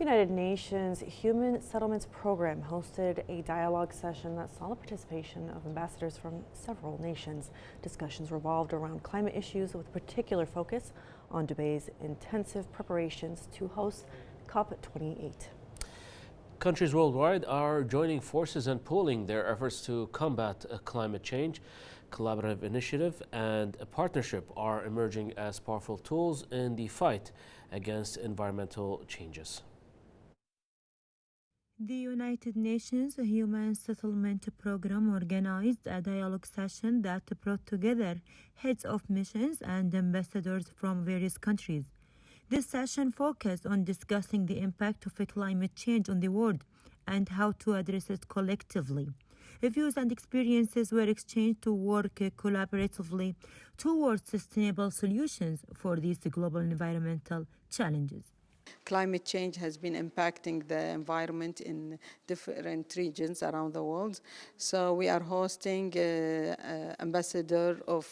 United Nations Human Settlements Program hosted a dialogue session that saw the participation of ambassadors from several nations. Discussions revolved around climate issues with particular focus on Dubai's intensive preparations to host COP28. Countries worldwide are joining forces and pooling their efforts to combat climate change. Collaborative initiative and a partnership are emerging as powerful tools in the fight against environmental changes. The United Nations Human Settlement Program organized a dialogue session that brought together heads of missions and ambassadors from various countries. This session focused on discussing the impact of climate change on the world and how to address it collectively. Views and experiences were exchanged to work collaboratively towards sustainable solutions for these global environmental challenges. Climate change has been impacting the environment in different regions around the world. So we are hosting ambassador of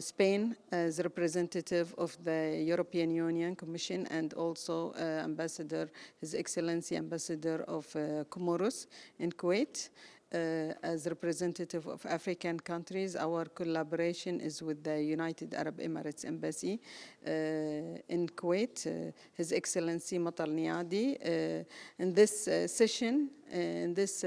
Spain as representative of the European Union Commission, and also ambassador, His Excellency Ambassador of Comoros in Kuwait. As representative of African countries, our collaboration is with the United Arab Emirates Embassy in Kuwait, His Excellency Matal Niadi. In this session, in this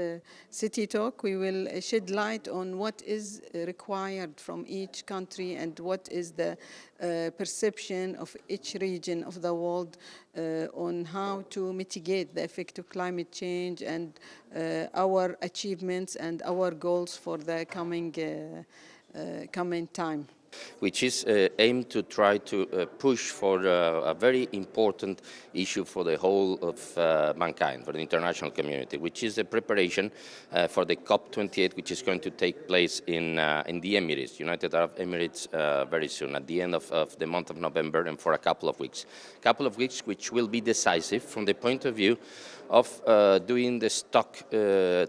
city talk, we will shed light on what is required from each country and what is the perception of each region of the world on how to mitigate the effect of climate change and our achievements and our goals for the coming time. Which is aimed to try to push for a very important issue for the whole of mankind, for the international community, which is the preparation for the COP28, which is going to take place in the Emirates, United Arab Emirates, very soon, at the end of the month of November, and for a couple of weeks. Which will be decisive from the point of view of doing the stock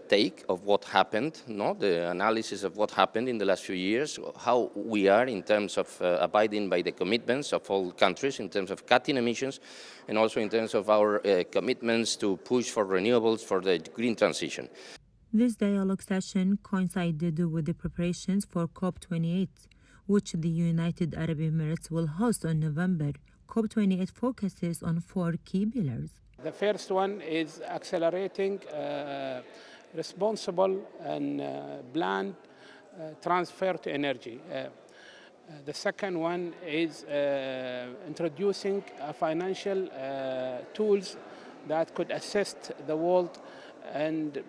take of what happened, the analysis of what happened in the last few years, how we are in terms of abiding by the commitments of all countries, in terms of cutting emissions, and also in terms of our commitments to push for renewables for the green transition. This dialogue session coincided with the preparations for COP28, which the United Arab Emirates will host in November. COP28 focuses on 4 key pillars. The first one is accelerating responsible and planned transfer to energy. The second one is introducing financial tools that could assist the world and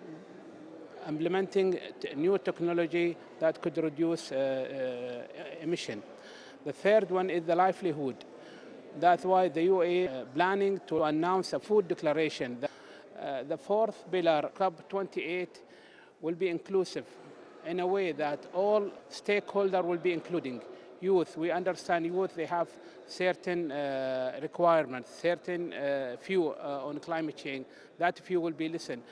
implementing new technology that could reduce emission. The third one is the livelihood. That's why the UAE is planning to announce a food declaration. The fourth pillar, COP28, will be inclusive in a way that all stakeholders will be including. Youth, we understand youth, they have certain requirements, certain view on climate change. That view will be listened.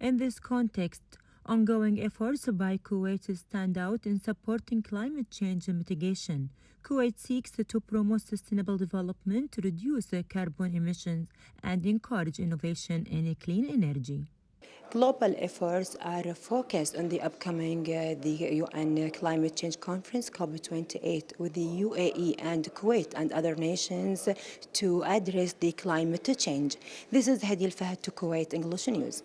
In this context, ongoing efforts by Kuwait stand out in supporting climate change mitigation. Kuwait seeks to promote sustainable development, reduce carbon emissions, and encourage innovation in clean energy. Global efforts are focused on the upcoming the UN Climate Change Conference, COP28, with the UAE and Kuwait and other nations to address the climate change. This is Hadi Al Fahad to Kuwait English News.